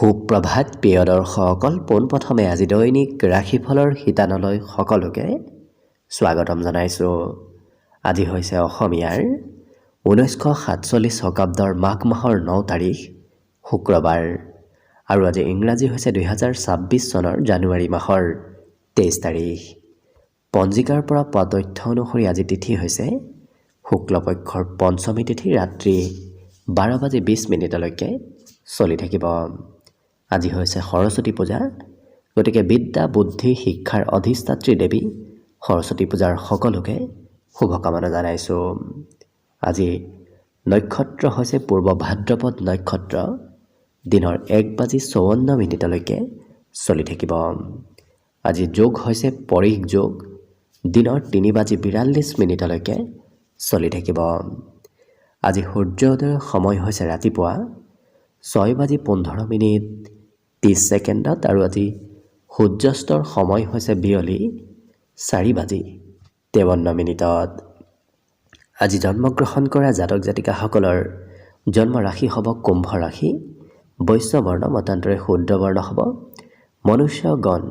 সুপ্ৰভাত প্ৰিয় দৰ্শকসকল, পোনপ্ৰথমে আজি দৈনিক ৰাশিফলৰ শিতানলৈ সকলোকে স্বাগতম জনাইছোঁ। আজি হৈছে অসমীয়াৰ 1947 শকাব্দৰ মাঘ মাহৰ 9 তাৰিখ শুক্ৰবাৰ আৰু আজি ইংৰাজী হৈছে 2026 চনৰ জানুৱাৰী মাহৰ 23 তাৰিখ। পঞ্জিকাৰ পৰা পোৱা তথ্য অনুসৰি আজি তিথি হৈছে শুক্লপক্ষৰ পঞ্চমী তিথি, ৰাত্ৰি 12:20 চলি থাকিব। আজি হৈছে সৰস্বতী পূজা, গতিকে বিদ্যা বুদ্ধি শিক্ষাৰ অধিষ্ঠাত্ৰী দেৱী সৰস্বতী পূজাৰ সকলোকে শুভকামনা জনাইছোঁ। আজি নক্ষত্ৰ হৈছে পূৰ্ব ভাদ্ৰপদ নক্ষত্ৰ, দিনৰ 1:54 চলি থাকিব। আজি যোগ হৈছে পৰীখ যোগ, দিনৰ 3:42 চলি থাকিব। আজি সূৰ্যোদয়ৰ সময় হৈছে ৰাতিপুৱা 6:15 আৰু আজি সূৰ্যাস্তৰ সময় হৈছে বিয়লি 4:53। আজি জন্মগ্ৰহণ কৰা জাতক জাতিকাসকলৰ জন্ম ৰাশি হ'ব কুম্ভ ৰাশি, বৈশ্য বৰ্ণ মতান্তৰে শুদ্ধ বৰ্ণ হ'ব, মনুষ্যগণ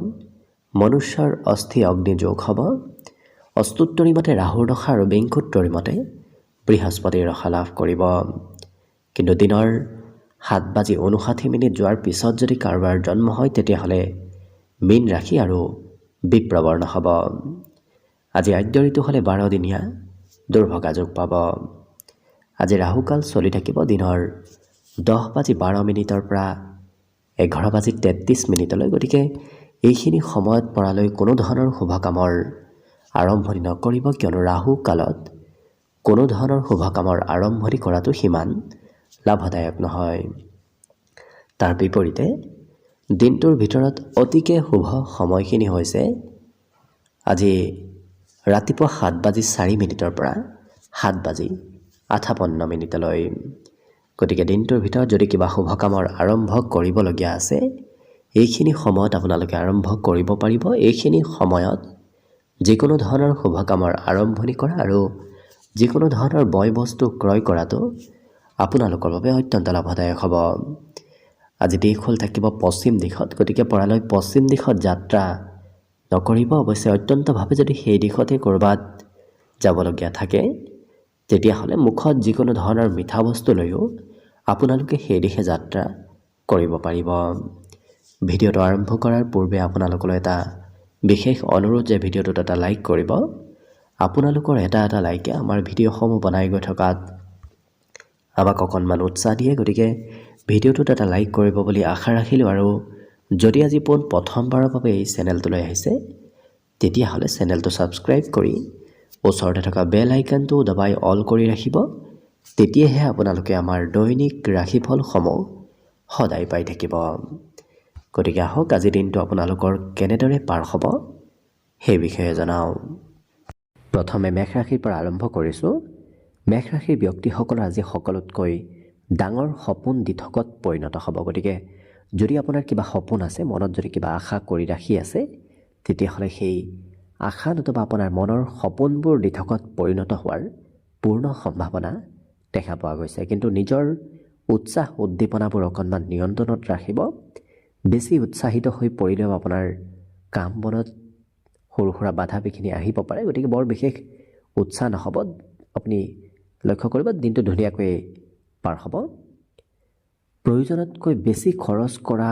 মনুষ্যৰ অস্থি অগ্নি যোগ হ'ব, অস্তুত্তৰী মতে ৰাহুৰ দশা আৰু বিংশোত্তৰী মতে বৃহস্পতিৰ দশা লাভ কৰিব। কিন্তু দিনৰ 7:59 যোৱাৰ পিছত যদি কাৰোবাৰ জন্ম হয় তেতিয়াহ'লে মীন ৰাশি আৰু বিপ্ৰবৰ্ণ হ'ব। আজি আদ্য ঋতু হ'লে 12 দিনীয়া দুৰ্ভগা যোগ পাব। আজি ৰাহুকাল চলি থাকিব দিনৰ 10:12 পৰা 11:33। গতিকে এইখিনি সময়ত পৰালৈ কোনো ধৰণৰ শুভ কামৰ আৰম্ভণি নকৰিব, কিয়নো ৰাহু কালত কোনো ধৰণৰ শুভ কামৰ আৰম্ভণি কৰাটো সিমান লাভদায়ক নহয়। তাৰ বিপৰীতে দিনটোৰ ভিতৰত অতিকে শুভ সময়খিনি হৈছে আজি ৰাতিপুৱা 7:04 পৰা 7:58। গতিকে দিনটোৰ ভিতৰত যদি কিবা শুভ কামৰ আৰম্ভ কৰিবলগীয়া আছে, এইখিনি সময়ত আপোনালোকে আৰম্ভ কৰিব পাৰিব। এইখিনি সময়ত যিকোনো ধৰণৰ শুভ কামৰ আৰম্ভণি কৰা আৰু যিকোনো ধৰণৰ বয় বস্তু ক্ৰয় কৰাটো আপোনালোকৰ বাবে অত্যন্ত লাভদায়ক হ'ব। আজি দিশ হ'ল থাকিব পশ্চিম দিশত, গতিকে পৰালৈ পশ্চিম দিশত যাত্ৰা নকৰিব। অৱশ্যে অত্যন্তভাৱে যদি সেই দিশতে ক'ৰবাত যাবলগীয়া থাকে তেতিয়াহ'লে মুখত যিকোনো ধৰণৰ মিঠা বস্তু লৈও আপোনালোকে সেই দিশে যাত্ৰা কৰিব পাৰিব। ভিডিঅ'টো আৰম্ভ কৰাৰ পূৰ্বে আপোনালোকলৈ এটা বিশেষ অনুৰোধ যে ভিডিঅ'টোত এটা লাইক কৰিব। আপোনালোকৰ এটা লাইকে আমাৰ ভিডিঅ'সমূহ বনাই গৈ থকাত আমাক অকণমান উৎসাহ দিয়ে। গতিকে ভিডিঅ'টোত এটা লাইক কৰিব বুলি আশা ৰাখিলোঁ। আৰু যদি আজি প্ৰথমবাৰৰ বাবে এই চেনেলটোলৈ আহিছে তেতিয়াহ'লে চেনেলটো ছাবস্ক্ৰাইব কৰি ওচৰতে থকা বেল আইকনটো দবাই অল কৰি ৰাখিব। তেতিয়াহে আপোনালোকে আমাৰ দৈনিক ৰাশিফলসমূহ সদায় পাই থাকিব। গতিকে আহক আজিৰ দিনটো আপোনালোকৰ কেনেদৰে পাৰ হ'ব সেই বিষয়ে জনাওঁ। প্ৰথমে মেষ ৰাশিৰ পৰা আৰম্ভ কৰিছোঁ। মেষ ৰাশিৰ ব্যক্তিসকলৰ আজি সকলোতকৈ ডাঙৰ সপোন দিঠকত পৰিণত হ'ব। গতিকে যদি আপোনাৰ কিবা সপোন আছে, মনত যদি কিবা আশা কৰি ৰাখি আছে, তেতিয়াহ'লে সেই আশা নতুবা আপোনাৰ মনৰ সপোনবোৰ দিঠকত পৰিণত হোৱাৰ পূৰ্ণ সম্ভাৱনা দেখা পোৱা গৈছে। কিন্তু নিজৰ উৎসাহ উদ্দীপনাবোৰ অকণমান নিয়ন্ত্ৰণত ৰাখিব। বেছি উৎসাহিত হৈ পৰিলেও আপোনাৰ কাম বনত সৰু সুৰা বাধা বিঘিনি আহিব পাৰে। গতিকে বৰ বিশেষ উৎসাহ নহ'ব। আপুনি লক্ষ্য কৰিব দিনটো ধুনীয়াকৈ পাৰ হ'ব। প্ৰয়োজনতকৈ বেছি খৰচ কৰা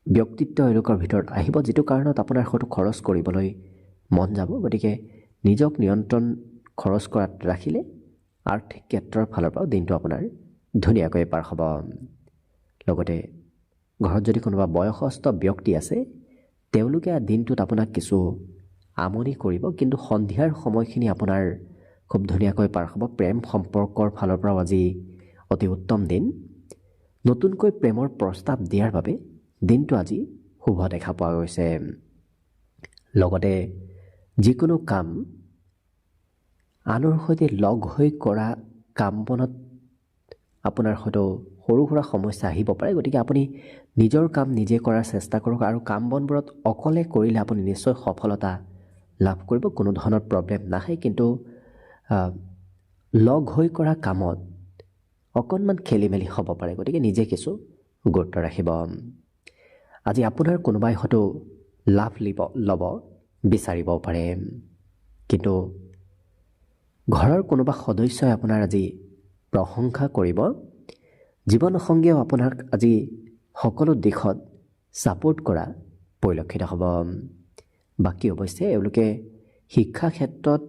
ব্যক্তিত্ব এওঁলোকৰ ভিতৰত আহিব, যিটো কাৰণত আপোনাৰ হয়তো খৰচ কৰিবলৈ মন যাব। গতিকে নিজক নিয়ন্ত্ৰণ খৰচ কৰাত ৰাখিলে আৰ্থিক ক্ষেত্ৰৰ ফালৰ পৰাও দিনটো আপোনাৰ ধুনীয়াকৈ পাৰ হ'ব। লগতে ঘৰত যদি কোনোবা বয়সস্থ ব্যক্তি আছে, তেওঁলোকে দিনটোত আপোনাক কিছু আমনি কৰিব, কিন্তু সন্ধিয়াৰ সময়খিনি আপোনাৰ খুব ধুনীয়াকৈ পাৰ হ'ব। প্ৰেম সম্পৰ্কৰ ফালৰ পৰাও আজি অতি উত্তম দিন। নতুনকৈ প্ৰেমৰ প্ৰস্তাৱ দিয়াৰ বাবে দিনটো আজি শুভ দেখা পোৱা গৈছে। লগতে যিকোনো কাম আনৰ সৈতে লগ হৈ কৰা কাম বনত আপোনাৰ হয়তো সৰু সুৰা সমস্যা আহিব পাৰে। গতিকে আপুনি নিজৰ কাম নিজে কৰাৰ চেষ্টা কৰক আৰু কাম বনবোৰত অকলে কৰিলে আপুনি নিশ্চয় সফলতা লাভ কৰিব, কোনো ধৰণৰ প্ৰব্লেম নাহে। কিন্তু লগ হৈ কৰা কামত অকণমান খেলি মেলি হ'ব পাৰে। গতিকে নিজে কিছু গুৰুত্ব ৰাখিব। আজি আপোনাৰ কোনোবাই হয়তো লাভ ল'ব বিচাৰিব পাৰে, কিন্তু ঘৰৰ কোনোবা সদস্যই আপোনাৰ আজি প্ৰশংসা কৰিব। জীৱনসংগীয়েও আপোনাক আজি সকলো দিশত ছাপোৰ্ট কৰা পৰিলক্ষিত হ'ব। বাকী অৱশ্যে এওঁলোকে শিক্ষা ক্ষেত্ৰত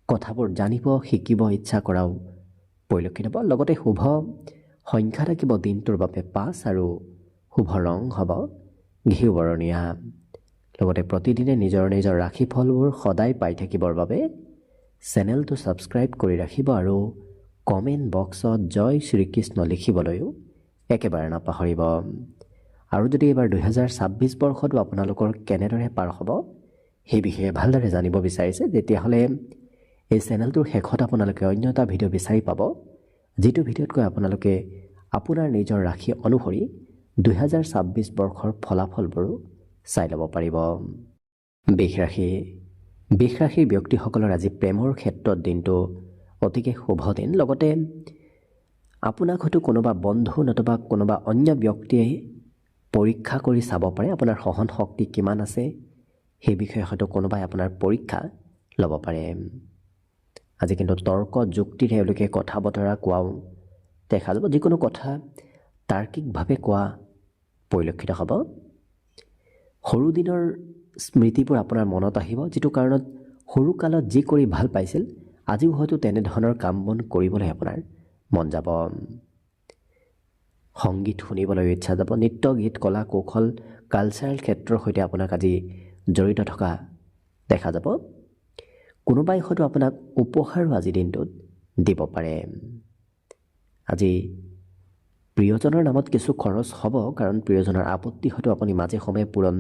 কথাবোৰ জানিব শিকিব ইচ্ছা কৰাও পৰিলক্ষিত হ'ব। লগতে শুভ সংখ্যা থাকিব দিনটোৰ বাবে 5 আৰু শুভ ৰং হ'ব ঘিউ বৰণীয়া। লগতে প্ৰতিদিনে নিজৰ নিজৰ ৰাশিফলবোৰ সদায় পাই থাকিবৰ বাবে চেনেলটো ছাবস্ক্ৰাইব কৰি ৰাখিব আৰু কমেণ্ট বক্সত জয় শ্ৰীকৃষ্ণ লিখিবলৈও একেবাৰে নাপাহৰিব। আৰু যদি এইবাৰ 2026 বৰ্ষটো আপোনালোকৰ কেনেদৰে পাৰ হ'ব সেই বিষয়ে ভালদৰে জানিব বিচাৰিছে, তেতিয়াহ'লে এই চেনেলটোৰ শেষত আপোনালোকে অন্য এটা ভিডিঅ' বিচাৰি পাব, যিটো ভিডিঅ'তকৈ আপোনালোকে আপোনাৰ নিজৰ ৰাশি অনুসৰি 2026 বৰ্ষৰ ফলাফলবোৰো চাই ল'ব পাৰিব। বৃষ ৰাশিৰ ব্যক্তিসকলৰ আজি প্ৰেমৰ ক্ষেত্ৰত দিনটো অতিকে শুভ দিন। লগতে আপোনাক হয়তো কোনোবা বন্ধু নতুবা কোনোবা অন্য ব্যক্তিয়ে পৰীক্ষা কৰি চাব পাৰে আপোনাৰ সহন শক্তি কিমান আছে, সেই বিষয়ে হয়তো কোনোবাই আপোনাৰ পৰীক্ষা ল'ব পাৰে। আজি কিন্তু তৰ্ক যুক্তিৰে এওঁলোকে কথা বতৰা কোৱাও দেখা যাব, যিকোনো কথা তাৰ্কিকভাৱে কোৱা পৰিলক্ষিত হ'ব। সৰু দিনৰ স্মৃতিবোৰ আপোনাৰ মনত আহিব, যিটো কাৰণত সৰুকালত যি কৰি ভাল পাইছিল আজিও হয়তো তেনেধৰণৰ কাম বন কৰিবলৈ আপোনাৰ মন যাব। সংগীত শুনিবলৈ ইচ্ছা যাব, নৃত্য গীত কলা কৌশল কালচাৰেল ক্ষেত্ৰৰ সৈতে আপোনাক আজি জড়িত থকা দেখা যাব। কোনোবাই হয়তো আপোনাক উপহাৰো আজি দিনটোত দিব পাৰে। আজি প্ৰিয়জনৰ নামত কিছু খৰচ হ'ব, কাৰণ প্ৰিয়জনৰ আপত্তি হয়তো আপুনি মাজে সময়ে পূৰণ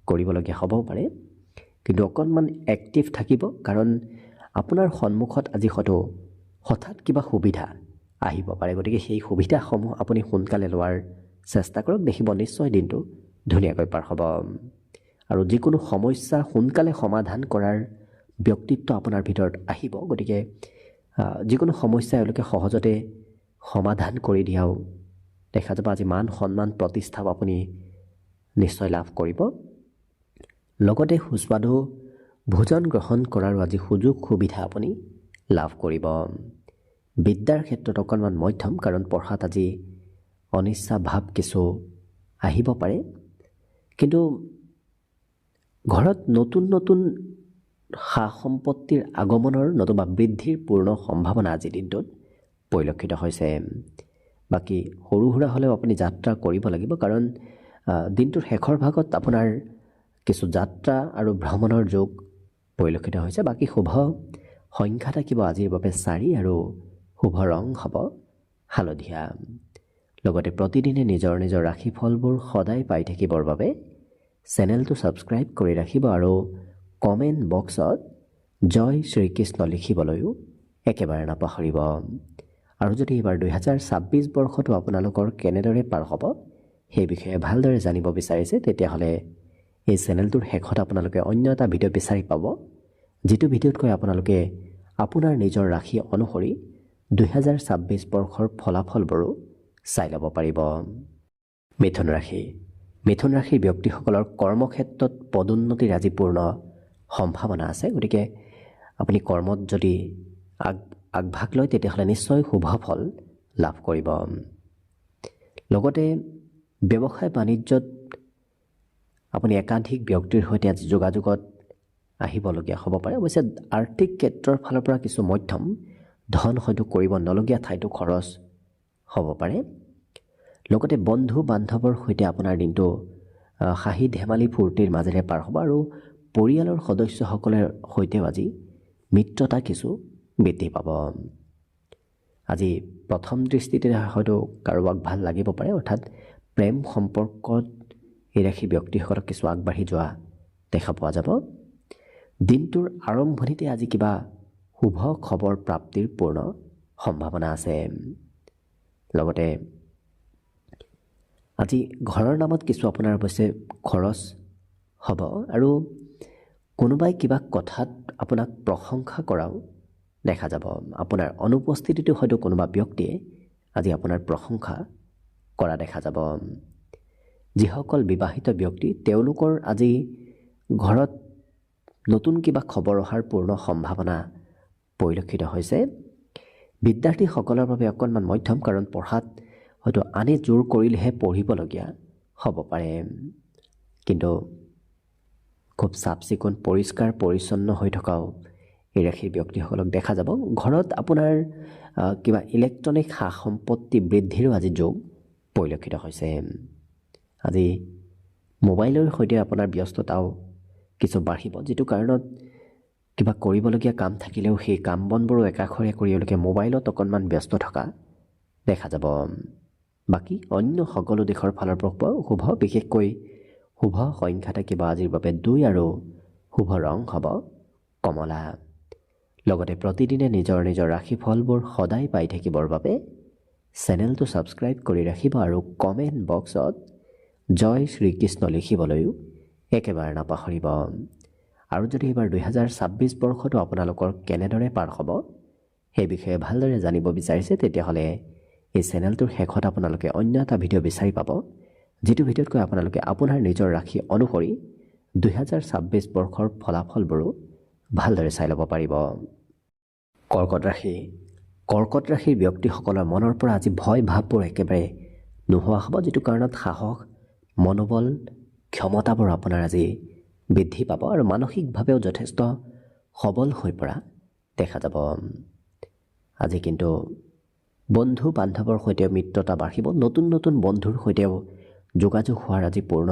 কৰিবলগীয়া হ'বও পাৰে, কিন্তু অকণমান এক্টিভ থাকিব, কাৰণ আপোনাৰ সন্মুখত আজি হয়তো হঠাৎ কিবা সুবিধা আহিব পাৰে। গতিকে সেই সুবিধাসমূহ আপুনি সোনকালে লোৱাৰ চেষ্টা কৰক, দেখিব নিশ্চয় দিনটো ধুনীয়াকৈ পাৰ হ'ব। আৰু যিকোনো সমস্যা সোনকালে সমাধান কৰাৰ ব্যক্তিত্ব আপোনাৰ ভিতৰত আহিব। গতিকে যিকোনো সমস্যা এওঁলোকে সহজতে সমাধান কৰি দিয়াও দেখা যাব। আজি মান সন্মান প্ৰতিষ্ঠাও আপুনি নিশ্চয় লাভ কৰিব। লগতে সুস্বাদু ভোজন গ্ৰহণ কৰাৰো আজি সুযোগ সুবিধা আপুনি লাভ কৰিব। বিদ্যাৰ ক্ষেত্ৰত অকণমান মধ্যম, কাৰণ পঢ়াত আজি অনিচ্ছা ভাৱ কিছু আহিব পাৰে, কিন্তু ঘৰত নতুন নতুন সা সম্পত্তিৰ আগমনৰ নতুবা বৃদ্ধিৰ পূৰ্ণ সম্ভাৱনা আজিৰ দিনটোত পৰিলক্ষিত হৈছে। বাকী সৰু সুৰা হ'লেও আপুনি যাত্ৰা কৰিব লাগিব, কাৰণ দিনটোৰ শেষৰ ভাগত আপোনাৰ কিছু যাত্ৰা আৰু ভ্ৰমণৰ যোগ পৰিলক্ষিত হৈছে। বাকী শুভ সংখ্যা থাকিব আজিৰ বাবে 4 আৰু শুভ ৰং হ'ব হালধীয়া। লগতে প্ৰতিদিনে নিজৰ নিজৰ ৰাশিফলবোৰ সদায় পাই থাকিবৰ বাবে চেনেলটো ছাবস্ক্ৰাইব কৰি ৰাখিব আৰু কমেণ্ট বক্সত জয় শ্ৰীকৃষ্ণ লিখিবলৈও একেবাৰে নাপাহৰিব। আৰু যদি এইবাৰ 2026 বৰ্ষটো আপোনালোকৰ কেনেদৰে পাৰ হ'ব সেই বিষয়ে ভালদৰে জানিব বিচাৰিছে, তেতিয়াহ'লে এই চেনেলটোৰ শেষত আপোনালোকে অন্য এটা ভিডিঅ' বিচাৰি পাব, যিটো ভিডিঅ'তকৈ আপোনালোকে আপোনাৰ নিজৰ ৰাশি অনুসৰি 2026 বৰ্ষৰ ফলাফলবোৰো চাই ল'ব পাৰিব। মিথুন ৰাশিৰ ব্যক্তিসকলৰ কৰ্মক্ষেত্ৰত পদোন্নতিৰ আজি পূৰ্ণ সম্ভাৱনা আছে। গতিকে আপুনি কৰ্মত যদি আগভাগ লয় তেতিয়াহ'লে নিশ্চয় শুভ ফল লাভ কৰিব। লগতে ব্যৱসায় বাণিজ্যত আপুনি একাধিক ব্যক্তিৰ সৈতে আজি যোগাযোগত আহিবলগীয়া হ'ব পাৰে। অৱশ্যে আৰ্থিক ক্ষেত্ৰৰ ফালৰ পৰা কিছু মধ্যম, ধন হয়তো কৰিব নলগীয়া ঠাইতো খৰচ হ'ব পাৰে। লগতে বন্ধু বান্ধৱৰ সৈতে আপোনাৰ দিনটো হাঁহি ধেমালি ফূৰ্তিৰ মাজেৰে পাৰ হ'ব আৰু পৰিয়ালৰ সদস্যসকলৰ সৈতেও আজি মিত্ৰতা কিছু বৃদ্ধি পাব। আজি প্ৰথম দৃষ্টিতে হয়তো কাৰোবাক ভাল লাগিব পাৰে, অৰ্থাৎ প্ৰেম সম্পৰ্কত এই ৰাশি ব্যক্তিসকলক কিছু আগবাঢ়ি যোৱা দেখা পোৱা যাব। দিনটোৰ আৰম্ভণিতে আজি কিবা শুভ খবৰ প্ৰাপ্তিৰ পূৰ্ণ সম্ভাৱনা আছে। লগতে আজি ঘৰৰ নামত কিছু আপোনাৰ অৱশ্যে খৰচ হ'ব আৰু কোনোবাই কিবা কথাত আপোনাক প্ৰশংসা কৰাও দেখা যাব। আপোনাৰ অনুপস্থিতিটো হয়তো কোনোবা ব্যক্তিয়ে আজি আপোনাৰ প্ৰশংসা কৰা দেখা যাব। যিসকল বিবাহিত ব্যক্তি তেওঁলোকৰ আজি ঘৰত নতুন কিবা খবৰ অহাৰ পূৰ্ণ সম্ভাৱনা পৰিলক্ষিত হৈছে। বিদ্যাৰ্থীসকলৰ বাবে অকণমান মধ্যম, কাৰণ পঢ়াত হয়তো আনে জোৰ কৰিলেহে পঢ়িবলগীয়া হ'ব পাৰে, কিন্তু খুব চাফ চিকুণ পৰিষ্কাৰ পৰিচ্ছন্ন হৈ থকাও এই ৰাশিৰ ব্যক্তিসকলক দেখা যাব। ঘৰত আপোনাৰ কিবা ইলেক্ট্ৰনিক সা সম্পত্তি বৃদ্ধিৰো আজি যোগ পৰিলক্ষিত হৈছে। আজি মোবাইলৰ সৈতে আপোনাৰ ব্যস্ততাও কিছু বাঢ়িব, যিটো কাৰণত কিবা কৰিবলগীয়া কাম থাকিলেও সেই কাম বনবোৰো একাষৰীয়া কৰি এওঁলোকে মোবাইলত অকণমান ব্যস্ত থকা দেখা যাব। বাকী অন্য সকলো দিশৰ ফালৰ পৰা শুভ, বিশেষকৈ শুভ সংখ্যা থাকিব আজিৰ বাবে 2 আৰু শুভ ৰং হ'ব কমলা। লগতে প্ৰতিদিনে নিজৰ নিজৰ ৰাশিফলবোৰ সদায় পাই থাকিবৰ বাবে চেনেলটো ছাবস্ক্ৰাইব কৰি ৰাখিব আৰু কমেণ্ট বক্সত জয় শ্ৰীকৃষ্ণ লিখিবলৈও একেবাৰে নাপাহৰিব। আৰু যদি এইবাৰ 2026 বৰ্ষটো আপোনালোকৰ কেনেদৰে পাৰ হ'ব সেই বিষয়ে ভালদৰে জানিব বিচাৰিছে, তেতিয়াহ'লে এই চেনেলটোৰ শেষত আপোনালোকে অন্য এটা ভিডিঅ' বিচাৰি পাব, যিটো ভিডিঅ'তকৈ আপোনালোকে আপোনাৰ নিজৰ ৰাশি অনুসৰি 2026 বৰ্ষৰ ফলাফলবোৰো ভালদৰে চাই ল'ব পাৰিব। কৰ্কট ৰাশি। কৰ্কট ৰাশিৰ ব্যক্তিসকলৰ মনৰ পৰা আজি ভয় ভাৱবোৰ একেবাৰে নোহোৱা হ'ব, যিটো কাৰণত সাহস, মনোবল, ক্ষমতাবোৰ আপোনাৰ আজি বৃদ্ধি পাব আৰু মানসিকভাৱেও যথেষ্ট সবল হৈ পৰা দেখা যাব। আজি কিন্তু বন্ধু বান্ধৱৰ সৈতে মিত্ৰতা বাঢ়িব, নতুন নতুন বন্ধুৰ সৈতেও যোগাযোগ হোৱাৰ আজি পূৰ্ণ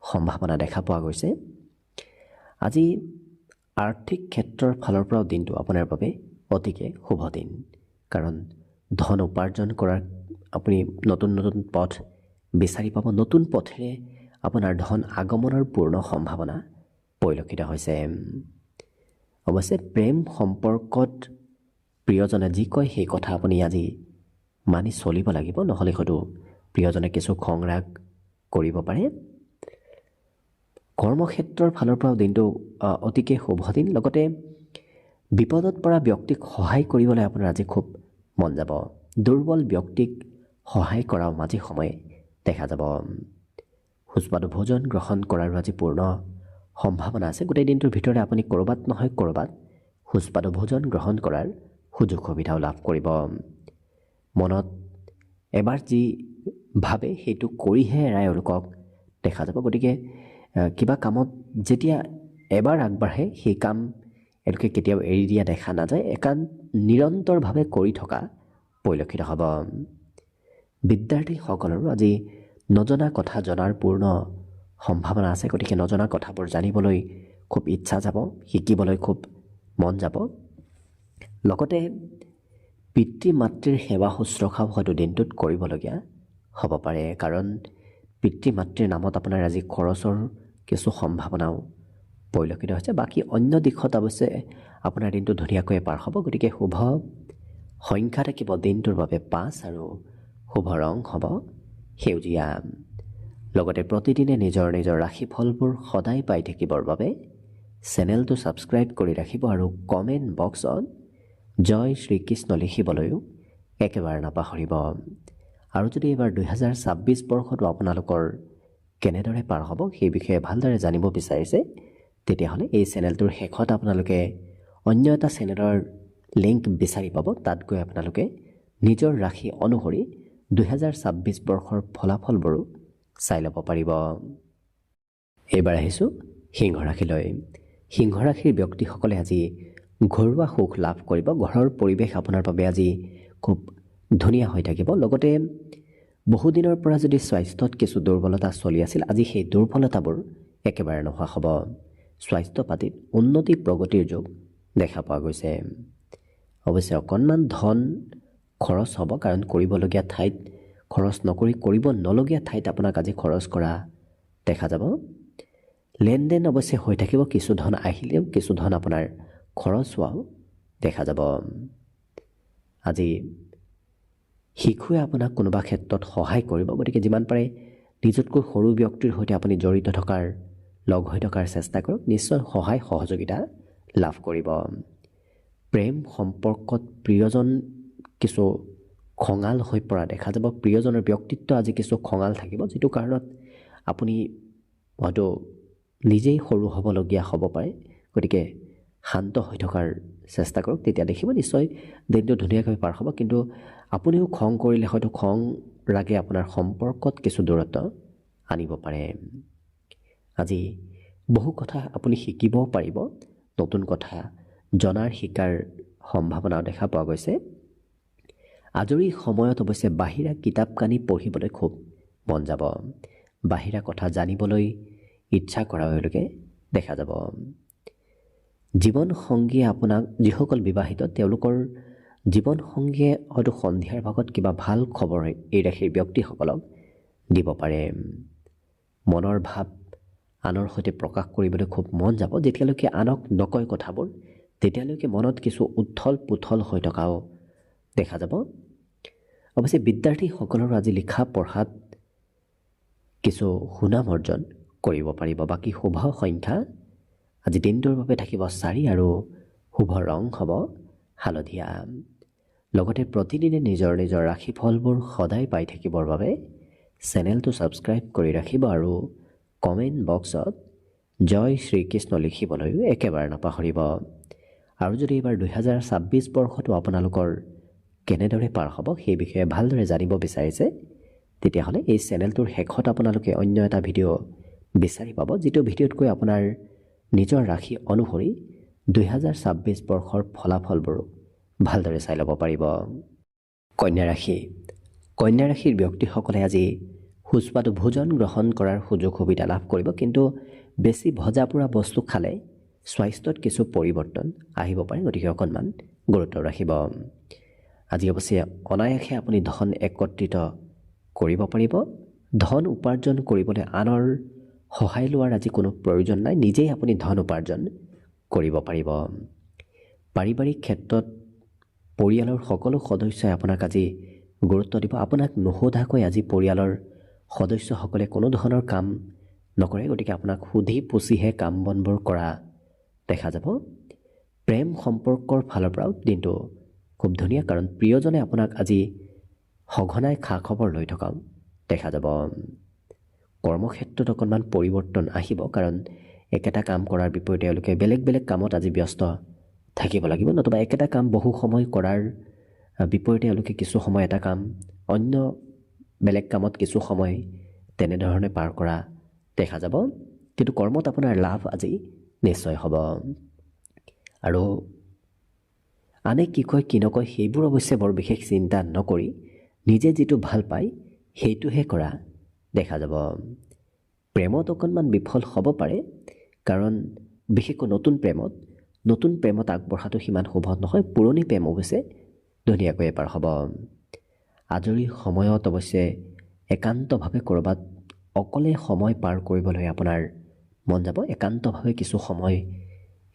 সম্ভাৱনা দেখা পোৱা গৈছে। আজি আৰ্থিক ক্ষেত্ৰৰ ফালৰ পৰাও দিনটো আপোনাৰ বাবে অতিকে শুভ দিন, কাৰণ ধন উপাৰ্জন কৰাৰ আপুনি নতুন নতুন পথ বিচাৰি পাব। নতুন পথেৰে আপোনাৰ ধন আগমনৰ পূৰ্ণ সম্ভাৱনা পৰিলক্ষিত হৈছে। অৱশ্যে প্ৰেম সম্পৰ্কত প্ৰিয়জনে যি কয় সেই কথা আপুনি আজি মানি চলিব লাগিব, নহ'লে হয়তো প্ৰিয়জনে কিছু খং ৰাগ কৰিব পাৰে। কৰ্মক্ষেত্ৰৰ ফালৰ পৰাও দিনটো অতিকে শুভ দিন। লগতে বিপদত পৰা ব্যক্তিক সহায় কৰিবলৈ আপোনাৰ আজি খুব মন যাব। দুৰ্বল ব্যক্তিক সহায় কৰাও মাজে সময়ে দেখা যাব। সুস্বাদু ভোজন গ্ৰহণ কৰাৰো আজি পূৰ্ণ সম্ভাৱনা আছে। গোটেই দিনটোৰ ভিতৰতে আপুনি ক'ৰবাত নহয় ক'ৰবাত সুস্বাদু ভোজন গ্ৰহণ কৰাৰ সুযোগ সুবিধাও লাভ কৰিব। মনত এবাৰ যি ভাবে সেইটো কৰিহে এৰাই এওঁলোকক দেখা যাব। গতিকে কিবা কামত যেতিয়া এবাৰ আগবাঢ়ে সেই কাম এওঁলোকে কেতিয়াও এৰি দিয়া দেখা নাযায়, নিৰন্তৰভাৱে কৰি থকা পৰিলক্ষিত হ'ব। বিদ্যাৰ্থীসকলৰো আজি নজনা কথা জনাৰ পূৰ্ণ সম্ভাৱনা আছে। গতিকে নজনা কথাবোৰ জানিবলৈ খুব ইচ্ছা যাব, শিকিবলৈ খুব মন যাব। লগতে পিতৃ মাতৃৰ সেৱা শুশ্ৰূষাও হয়তো দিনটোত কৰিবলগীয়া হ'ব পাৰে, কাৰণ পিতৃ মাতৃৰ নামত আপোনাৰ আজি খৰচৰ কিছু সম্ভাৱনাও পৰিলক্ষিত হৈছে। বাকী অন্য দিশত অৱশ্যে আপোনাৰ দিনটো ধুনীয়াকৈ পাৰ হ'ব। গতিকে শুভ সংখ্যা থাকিব দিনটোৰ বাবে 5 আৰু শুভ ৰং হ'ব সেউজীয়া। লগতে প্ৰতিদিনে নিজৰ নিজৰ ৰাশিফলবোৰ সদায় পাই থাকিবৰ বাবে চেনেলটো ছাবস্ক্ৰাইব কৰি ৰাখিব আৰু কমেণ্ট বক্সত জয় শ্ৰীকৃষ্ণ লিখিবলৈও একেবাৰে নাপাহৰিব। আৰু যদি এইবাৰ 2026 বৰ্ষটো আপোনালোকৰ কেনেদৰে পাৰ হ'ব সেই বিষয়ে ভালদৰে জানিব বিচাৰিছে, তেতিয়াহ'লে এই চেনেলটোৰ শেষত আপোনালোকে অন্য এটা চেনেলৰ লিংক বিচাৰি পাব। তাত গৈ আপোনালোকে নিজৰ ৰাশি অনুসৰি 2026 বৰ্ষৰ ফলাফলবোৰো চাই ল'ব পাৰিব। এইবাৰ আহিছোঁ সিংহ ৰাশিলৈ। সিংহ ৰাশিৰ ব্যক্তিসকলে আজি ঘৰুৱা সুখ লাভ কৰিব। ঘৰৰ পৰিৱেশ আপোনাৰ বাবে আজি খুব ধুনীয়া হৈ থাকিব। লগতে বহুদিনৰ পৰা যদি স্বাস্থ্যত কিছু দুৰ্বলতা চলি আছিল, আজি সেই দুৰ্বলতাবোৰ একেবাৰে নোহোৱা হ'ব। স্বাস্থ্য পাতিত উন্নতি প্ৰগতিৰ যোগ দেখা পোৱা গৈছে। অৱশ্যে অকণমান ধন খৰচ হ'ব, কাৰণ কৰিবলগীয়া ঠাইত খৰচ নকৰি কৰিব নলগীয়া ঠাইত আপোনাক আজি খৰচ কৰা দেখা যাব। লেনদেন অৱশ্যে হৈ থাকিব, কিছু ধন আহিলেও কিছু ধন আপোনাৰ খৰচ হোৱাও দেখা যাব। আজি শিশুৱে আপোনাক কোনোবা ক্ষেত্ৰত সহায় কৰিব, গতিকে যিমান পাৰে নিজতকৈ সৰু ব্যক্তিৰ সৈতে আপুনি জড়িত থকাৰ লগ হৈ থকাৰ চেষ্টা কৰক, নিশ্চয় সহায় সহযোগিতা লাভ কৰিব। প্ৰেম সম্পৰ্কত প্ৰিয়জন কিছু খঙাল হৈ পৰা দেখা যাব। প্ৰিয়জনৰ ব্যক্তিত্ব আজি কিছু খঙাল থাকিব, যিটো কাৰণত আপুনি হয়তো নিজেই সৰু হ'বলগীয়া হ'ব পাৰে। গতিকে শান্ত হৈ থকাৰ চেষ্টা কৰক, তেতিয়া দেখিব নিশ্চয় দিনটো ধুনীয়াকৈ পাৰ হ'ব। কিন্তু আপুনিও খং কৰিলে হয়তো খং ৰাগে আপোনাৰ সম্পৰ্কত কিছু দূৰত্ব আনিব পাৰে। আজি বহু কথা আপুনি শিকিবও পাৰিব, নতুন কথা জনাৰ শিকাৰ সম্ভাৱনাও দেখা পোৱা গৈছে। আজৰি সময়ত অৱশ্যে বাহিৰা কিতাপ কানি পঢ়িবলৈ খুব মন যাব। বাহিৰা কথা জানিবলৈ ইচ্ছা কৰালৈকে দেখা যাব। জীৱন সংগীয়ে আপোনাক, যিসকল বিবাহিত তেওঁলোকৰ জীৱন সংগীয়ে হয়তো সন্ধিয়াৰ ভাগত কিবা ভাল খবৰ এই ৰাশিৰ ব্যক্তিসকলক দিব পাৰে। মনৰ ভাৱ আনৰ সৈতে প্ৰকাশ কৰিবলৈ খুব মন যাব। যেতিয়ালৈকে আনক নকয় কথাবোৰ, তেতিয়ালৈকে মনত কিছু উথল পুথল হৈ থকাও দেখা যাব। অৱশ্যে বিদ্যাৰ্থীসকলৰ আজি লিখা পঢ়াত কিছু সুনাম অৰ্জন কৰিব পাৰিব। বাকী শুভ সংখ্যা আজি দিনটোৰ বাবে থাকিব 4 আৰু শুভ ৰং হ'ব হালধীয়া। লগতে প্ৰতিদিনে নিজৰ নিজৰ ৰাশিফলবোৰ সদায় পাই থাকিবৰ বাবে চেনেলটো ছাবস্ক্ৰাইব কৰি ৰাখিব আৰু কমেণ্ট বক্সত জয় শ্ৰীকৃষ্ণ লিখিবলৈও একেবাৰে নাপাহৰিব। আৰু যদি এইবাৰ 2026 বৰ্ষটো আপোনালোকৰ কেনেদৰে পাৰ হ'ব সেই বিষয়ে ভালদৰে জানিব বিচাৰিছে, তেতিয়াহ'লে এই চেনেলটোৰ শেষত আপোনালোকে অন্য এটা ভিডিঅ' বিচাৰি পাব, যিটো ভিডিঅ'তকৈ আপোনাৰ নিজৰ ৰাশি অনুসৰি 2026 বৰ্ষৰ ফলাফলবোৰ ভালদৰে চাই ল'ব পাৰিব। কন্যা ৰাশি। কন্যা ৰাশিৰ ব্যক্তিসকলে আজি সুস্বাদু ভোজন গ্ৰহণ কৰাৰ সুযোগ সুবিধা লাভ কৰিব, কিন্তু বেছি ভজা পোৰা বস্তু খালে স্বাস্থ্যত কিছু পৰিৱৰ্তন আহিব পাৰে। গতিকে অকণমান গুৰুত্ব ৰাখিব। আজি অৱশ্যে অনায়াসে আপুনি ধন একত্ৰিত কৰিব পাৰিব। ধন উপাৰ্জন কৰিবলৈ আনৰ সহায় লোৱাৰ আজি কোনো প্ৰয়োজন নাই, নিজেই আপুনি ধন উপাৰ্জন কৰিব পাৰিব। পাৰিবাৰিক ক্ষেত্ৰত পৰিয়ালৰ সকলো সদস্যই আপোনাক আজি গুৰুত্ব দিব। আপোনাক নোসোধাকৈ আজি পৰিয়ালৰ সদস্যসকলে কোনো ধৰণৰ কাম নকৰে, গতিকে আপোনাক সুধি পুচিহে কাম বনবোৰ কৰা দেখা যাব। প্ৰেম সম্পৰ্কৰ ফালৰ পৰাও দিনটো খুব ধুনীয়া, কাৰণ প্ৰিয়জনে আপোনাক আজি সঘনাই খা খবৰ লৈ থকাও দেখা যাব। কৰ্মক্ষেত্ৰত অকণমান পৰিৱৰ্তন আহিব, কাৰণ একেটা কাম কৰাৰ বিপৰীতে তেওঁলোকে বেলেগ বেলেগ কামত আজি ব্যস্ত থাকিব লাগিব, নতুবা একেটা কাম বহু সময় কৰাৰ বিপৰীতে তেওঁলোকে কিছু সময় এটা কাম অন্য বেলেগ কামত কিছু সময় তেনেধৰণে পাৰ কৰা দেখা যাব। কিন্তু কৰ্মত আপোনাৰ লাভ আজি নিশ্চয় হ'ব। আৰু আনে কি কয় কি নকয় সেইবোৰ অৱশ্যে বৰ বিশেষ চিন্তা নকৰি নিজে যিটো ভাল পায় সেইটোহে কৰা দেখা যাব। প্ৰেমত অকণমান বিফল হ'ব পাৰে, কাৰণ বিশেষকৈ নতুন প্ৰেমত আগবঢ়াটো সিমান শুভ নহয়। পুৰণি প্ৰেম অৱশ্যে ধুনীয়াকৈ এবাৰ হ'ব। আজৰি সময়ত অৱশ্যে একান্তভাৱে ক'ৰবাত অকলে সময় পাৰ কৰিবলৈ আপোনাৰ মন যাব। একান্তভাৱে কিছু সময়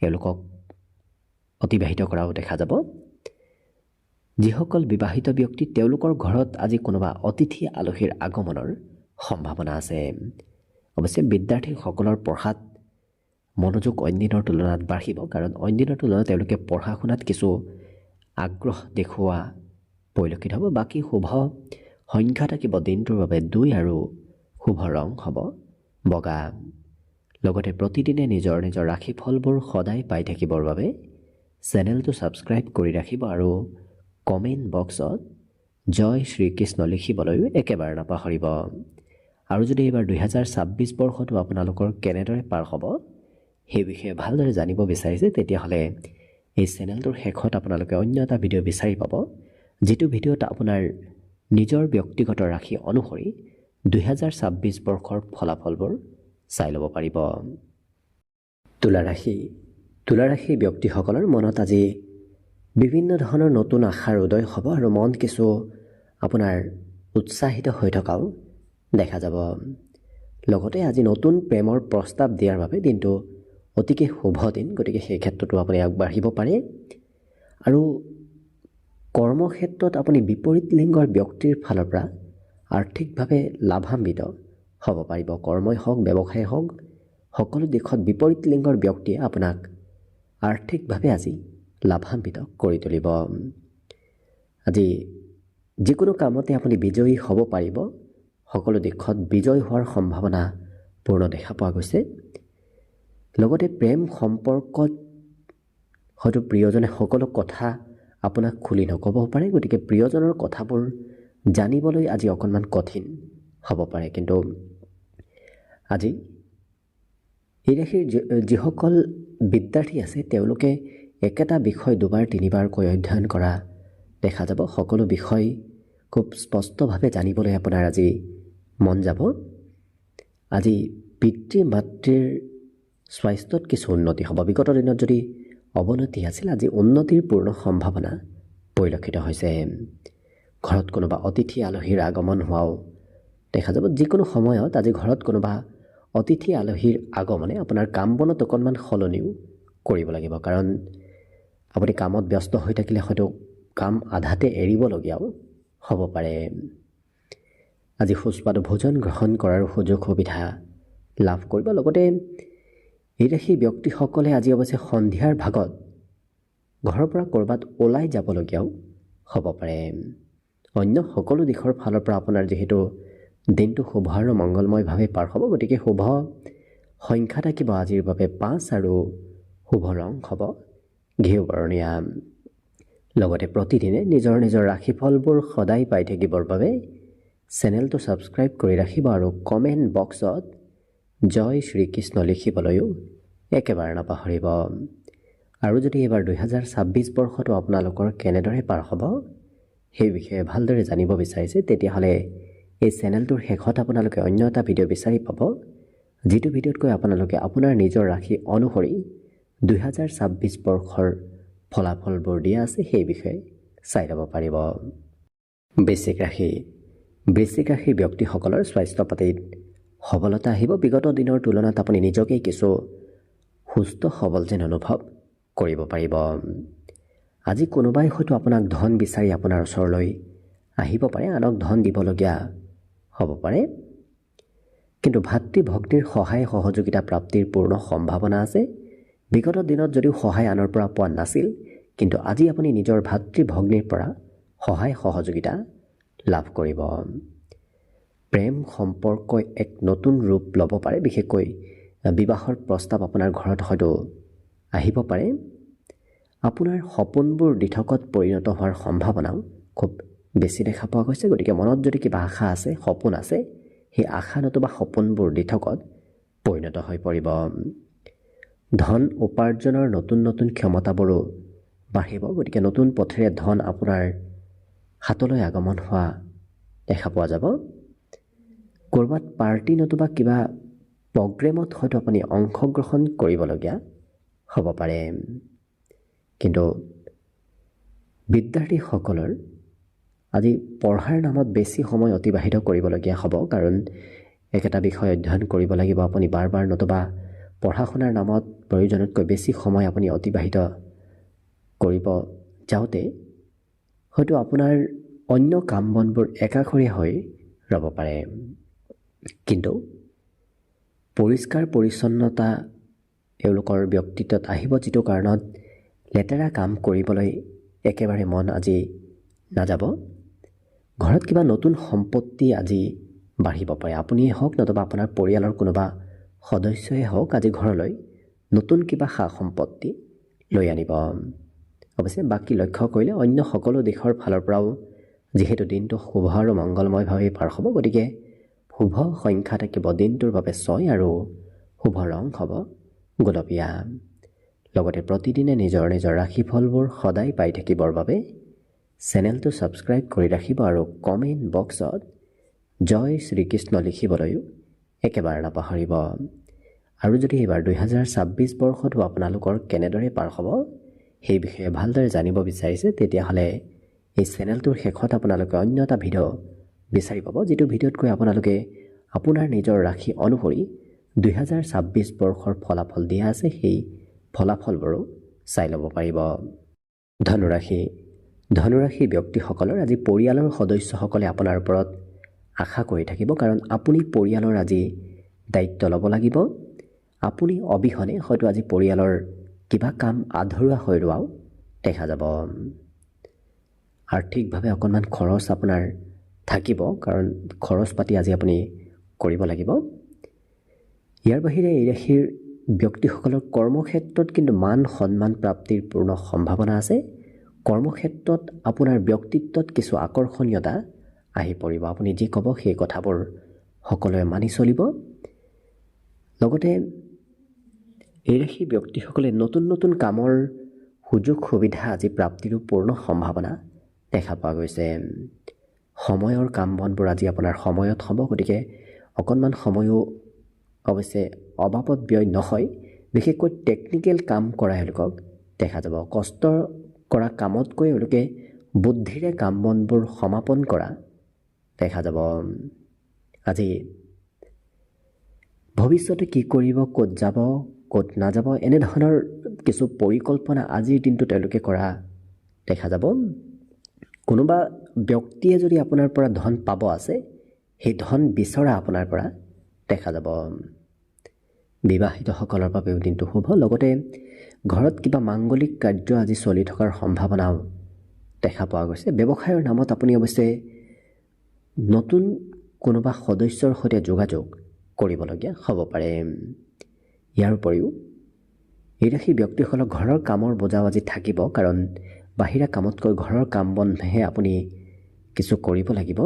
এওঁলোকক অতিবাহিত কৰাও দেখা যাব। যিসকল বিবাহিত ব্যক্তি তেওঁলোকৰ ঘৰত আজি কোনোবা অতিথি আলহীৰ আগমনৰ সম্ভাৱনা আছে। অৱশ্যে বিদ্যাৰ্থীসকলৰ পঢ়াত মনোযোগ অইন দিনৰ তুলনাত বাঢ়িব, কাৰণ অইন দিনৰ তুলনাত তেওঁলোকে পঢ়া শুনাত কিছু আগ্ৰহ দেখুওৱা পৰিলক্ষিত হ'ব। বাকী শুভ সংখ্যা থাকিব দিনটোৰ বাবে 2 আৰু শুভ ৰং হ'ব বগা। লগতে প্ৰতিদিনে নিজৰ নিজৰ ৰাশিফলবোৰ সদায় পাই থাকিবৰ বাবে চেনেলটো ছাবস্ক্ৰাইব কৰি ৰাখিব আৰু কমেণ্ট বক্সত জয় শ্ৰীকৃষ্ণ লিখিবলৈও একেবাৰে নাপাহৰিব। আৰু যদি এইবাৰ 2026 বৰ্ষটো আপোনালোকৰ কেনেদৰে পাৰ হ'ব সেই বিষয়ে ভালদৰে জানিব বিচাৰিছে, তেতিয়াহ'লে এই চেনেলটোৰ শেষত আপোনালোকে অন্য এটা ভিডিঅ' বিচাৰি পাব, যিটো ভিডিঅ'ত আপোনাৰ নিজৰ ব্যক্তিগত ৰাশি অনুসৰি 2026 বৰ্ষৰ ফলাফলবোৰ চাই ল'ব পাৰিব। তুলা ৰাশি। তুলা ৰাশিৰ ব্যক্তিসকলৰ মনত আজি বিভিন্ন ধৰণৰ নতুন আশাৰ উদয় হ'ব আৰু মন কিছু আপোনাৰ উৎসাহিত হৈ থকাও দেখা যাব। লগতে আজি নতুন প্ৰেমৰ প্ৰস্তাৱ দিয়াৰ বাবে দিনটো অতিকে শুভ দিন, গতিকে সেই ক্ষেত্ৰতো আপুনি আগবাঢ়িব পাৰে। আৰু কৰ্মক্ষেত্ৰত আপুনি বিপৰীত লিংগৰ ব্যক্তিৰ ফালৰ পৰা আৰ্থিকভাৱে লাভান্বিত হ'ব পাৰিব। কৰ্মই হওক ব্যৱসায় হওক সকলো দিশত বিপৰীত লিংগৰ ব্যক্তিয়ে আপোনাক আৰ্থিকভাৱে আজি লাভান্বিত কৰি তুলিব। আজি যিকোনো কামতে আপুনি বিজয়ী হ'ব পাৰিব। সকলো দিশত বিজয় হোৱাৰ সম্ভাৱনা পূৰ্ণ দেখা পোৱা গৈছে। লগতে প্ৰেম সম্পৰ্কত হয়তো প্ৰিয়জনে সকলো কথা আপোনাক খুলি নক'বও পাৰে, গতিকে প্ৰিয়জনৰ কথাবোৰ জানিবলৈ আজি অকণমান কঠিন হ'ব পাৰে। কিন্তু আজি এই ৰাশিৰ যিসকল বিদ্যাৰ্থী আছে তেওঁলোকে একেটা বিষয় দুবাৰ তিনিবাৰকৈ অধ্যয়ন কৰা দেখা যাব। সকলো বিষয় খুব স্পষ্টভাৱে জানিবলৈ আপোনাৰ আজি মন যাব। আজি পিতৃ মাতৃৰ স্বাস্থ্যত কিছু উন্নতি হ'ব। বিগত দিনত যদি অৱনতি আছিল, আজি উন্নতিৰ পূৰ্ণ সম্ভাৱনা পৰিলক্ষিত হৈছে। ঘৰত কোনোবা অতিথি আলহীৰ আগমন হোৱাও দেখা যাব। যিকোনো সময়ত আজি ঘৰত কোনোবা অতিথি আলহীৰ আগমনে আপোনাৰ কাম বনত অকণমান সলনিও কৰিব লাগিব, কাৰণ আপুনি কামত ব্যস্ত হৈ থাকিলে হয়তো কাম আধাতে এৰিবলগীয়াও হ'ব পাৰে। আজি সুস্বাদু ভোজন গ্ৰহণ কৰাৰ সুযোগ সুবিধা লাভ কৰিব। লগতে এই ৰাশিৰ ব্যক্তিসকলে আজি অৱশ্যে সন্ধিয়াৰ ভাগত ঘৰৰ পৰা ক'ৰবাত ওলাই যাবলগীয়াও হ'ব পাৰে। অন্য সকলো দিশৰ ফালৰ পৰা আপোনাৰ যিহেতু দিনটো শুভ আৰু মংগলময়ভাৱে পাৰ হ'ব, গতিকে শুভ সংখ্যা থাকিব আজিৰ বাবে 5 আৰু শুভ ৰং হ'ব ঘিউ বৰণীয়া। লগতে প্ৰতিদিনে নিজৰ নিজৰ ৰাশিফলবোৰ সদায় পাই থাকিবৰ বাবে চেনেলটো ছাবস্ক্ৰাইব কৰি ৰাখিব আৰু কমেণ্ট বক্সত জয় শ্ৰীকৃষ্ণ লিখিবলৈও একেবাৰে নাপাহৰিব। আৰু যদি এইবাৰ 2026 বৰ্ষটো আপোনালোকৰ কেনেদৰে পাৰ হ'ব সেই বিষয়ে ভালদৰে জানিব বিচাৰিছে, তেতিয়াহ'লে এই চেনেলটোৰ শেষত আপোনালোকে অন্য এটা ভিডিঅ' বিচাৰি পাব, যিটো ভিডিঅ'তকৈ আপোনালোকে আপোনাৰ নিজৰ ৰাশি অনুসৰি 2026 বৰ্ষৰ ফলাফলবোৰ দিয়া আছে সেই বিষয়ে চাই ল'ব পাৰিব। বৃশ্চিক ৰাশিৰ ব্যক্তিসকলৰ স্বাস্থ্য পাতিত সবলতা আহিব। বিগত দিনৰ তুলনাত আপুনি নিজকেই কিছু সুস্থ সবল যেন অনুভৱ কৰিব পাৰিব। আজি কোনোবাই হয়তো আপোনাক ধন বিচাৰি আপোনাৰ ওচৰলৈ আহিব পাৰে, আনক ধন দিবলগীয়া হ'ব পাৰে। কিন্তু ভাতৃ ভগ্নীৰ সহায় সহযোগিতা প্ৰাপ্তিৰ পূৰ্ণ সম্ভাৱনা আছে। বিগত দিনত যদিও সহায় আনৰ পৰা পোৱা নাছিল, কিন্তু আজি আপুনি নিজৰ ভাতৃ ভগ্নীৰ পৰা সহায় সহযোগিতা লাভ কৰিব। প্ৰেম সম্পৰ্কই এক নতুন ৰূপ ল'ব পাৰে। বিশেষকৈ বিবাহৰ প্ৰস্তাৱ আপোনাৰ ঘৰত হয়তো আহিব পাৰে। আপোনাৰ সপোনবোৰ দিঠকত পৰিণত হোৱাৰ সম্ভাৱনাও খুব বেছি দেখা পোৱা গৈছে। গতিকে মনত যদি কিবা আশা আছে, সপোন আছে, সেই আশা নতুবা সপোনবোৰ দিঠকত পৰিণত হৈ পৰিব। ধন উপাৰ্জনৰ নতুন নতুন ক্ষমতাবোৰো বাঢ়িব। গতিকে নতুন পথেৰে ধন আপোনাৰ হাতলৈ আগমন হোৱা দেখা পোৱা যাব। ক'ৰবাত পাৰ্টি নতুবা কিবা প্ৰগ্ৰেমত হয়তো আপুনি অংশগ্ৰহণ কৰিবলগীয়া হ'ব পাৰে। কিন্তু বিদ্যাৰ্থীসকলৰ আজি পঢ়াৰ নামত বেছি সময় অতিবাহিত কৰিবলগীয়া হ'ব, কাৰণ একেটা বিষয় অধ্যয়ন কৰিব লাগিব আপুনি বাৰ বাৰ, নতুবা পঢ়া শুনাৰ নামত প্ৰয়োজনতকৈ বেছি সময় আপুনি অতিবাহিত কৰিব যাওঁতে হয়তো আপোনাৰ অন্য কাম বনবোৰ একাষৰীয়া হৈ ৰ'ব পাৰে। কিন্তু পৰিষ্কাৰ পৰিচ্ছন্নতা এওঁলোকৰ ব্যক্তিত্বত আহিব, যিটো কাৰণত লেতেৰা কাম কৰিবলৈ একেবাৰে মন আজি নাযাব। ঘৰত কিবা নতুন সম্পত্তি আজি বাঢ়িব পাৰে। আপুনিয়ে হওক নতুবা আপোনাৰ পৰিয়ালৰ কোনোবা সদস্যই হওক, আজি ঘৰলৈ নতুন কিবা সা সম্পত্তি লৈ আনিব। অৱশ্যে বাকী লক্ষ্য কৰিলে অন্য সকলো দিশৰ ফালৰ পৰাও যিহেতু দিনটো শুভ আৰু মংগলময়ভাৱে পাৰ হ'ব, গতিকে শুভ সংখ্যা থাকিব দিনটোৰ বাবে 6 আৰু শুভ ৰং হ'ব গোলপীয়া। লগতে প্ৰতিদিনে নিজৰ নিজৰ ৰাশিফলবোৰ সদায় পাই থাকিবৰ বাবে চেনেলটো ছাবস্ক্ৰাইব কৰি ৰাখিব আৰু কমেণ্ট বক্সত জয় শ্ৰীকৃষ্ণ লিখিবলৈও একেবাৰে নাপাহৰিব। আৰু যদি এইবাৰ 2026 বৰ্ষটো আপোনালোকৰ কেনেদৰে পাৰ হ'ব সেই বিষয়ে ভালদৰে জানিব বিচাৰিছে, তেতিয়াহ'লে এই চেনেলটোৰ শেষত আপোনালোকে অন্য এটা ভিডিঅ' বিচাৰি পাব, যিটো ভিডিঅ'তকৈ আপোনালোকে আপোনাৰ নিজৰ ৰাশি অনুসৰি 2026 বৰ্ষৰ ফলাফল দিয়া আছে, সেই ফলাফলবোৰো চাই ল'ব পাৰিব। ধনুৰাশি ব্যক্তিসকলৰ আজি পৰিয়ালৰ সদস্যসকলে আপোনাৰ ওপৰত আশা কৰি থাকিব, কাৰণ আপুনি পৰিয়ালৰ আজি দায়িত্ব ল'ব লাগিব। আপুনি অবিহনে হয়তো আজি পৰিয়ালৰ কিবা কাম আধৰুৱা হৈ ৰোৱাও দেখা যাব। আৰ্থিকভাৱে অকণমান খৰচ আপোনাৰ থাকিব, কাৰণ খৰচ পাতি আজি আপুনি কৰিব লাগিব। ইয়াৰ বাহিৰে এই ৰাশিৰ ব্যক্তিসকলৰ কৰ্মক্ষেত্ৰত কিন্তু মান সন্মান প্ৰাপ্তিৰ পূৰ্ণ সম্ভাৱনা আছে। কৰ্মক্ষেত্ৰত আপোনাৰ ব্যক্তিত্বত কিছু আকৰ্ষণীয়তা আহি পৰিব। আপুনি যি ক'ব সেই কথাবোৰ সকলোৱে মানি চলিব। লগতে এই ৰাশিৰ ব্যক্তিসকলে নতুন নতুন কামৰ সুযোগ সুবিধা আজি প্ৰাপ্তিৰো পূৰ্ণ সম্ভাৱনা দেখা পোৱা গৈছে। সময়ৰ কাম বনবোৰ আজি আপোনাৰ সময়ত হ'ব, গতিকে অকণমান সময়ো অৱশ্যে অবাবত ব্যয় নহয়। বিশেষকৈ টেকনিকেল কাম কৰা এওঁলোকক দেখা যাব। কষ্ট কৰা কামতকৈ এওঁলোকে বুদ্ধিৰে কাম বনবোৰ সমাপন কৰা দেখা যাব। আজি ভৱিষ্যতে কি কৰিব, ক'ত যাব, ক'ত নাযাব, এনেধৰণৰ কিছু পৰিকল্পনা আজিৰ দিনটো তেওঁলোকে কৰা দেখা যাব। কোনোবা ব্যক্তিয়ে যদি আপোনাৰ পৰা ধন পাব আছে, সেই ধন বিচৰা আপোনাৰ পৰা দেখা যাব। বিবাহিতসকলৰ বাবেও দিনটো শুভ। লগতে ঘৰত কিবা মাংগলিক কাৰ্য আজি চলি থকাৰ সম্ভাৱনাও দেখা পোৱা গৈছে। ব্যৱসায়ৰ নামত আপুনি অৱশ্যে নতুন কোনোবা সদস্যৰ সৈতে যোগাযোগ কৰিবলগীয়া হ'ব পাৰে। ইয়াৰ উপৰিও এই ৰাশিৰ ব্যক্তিসকলক ঘৰৰ কামৰ বোজাও আজি থাকিব, কাৰণ বাহিৰা কামতকৈ ঘৰৰ কাম বনহে আপুনি কিছু কৰিব লাগিব।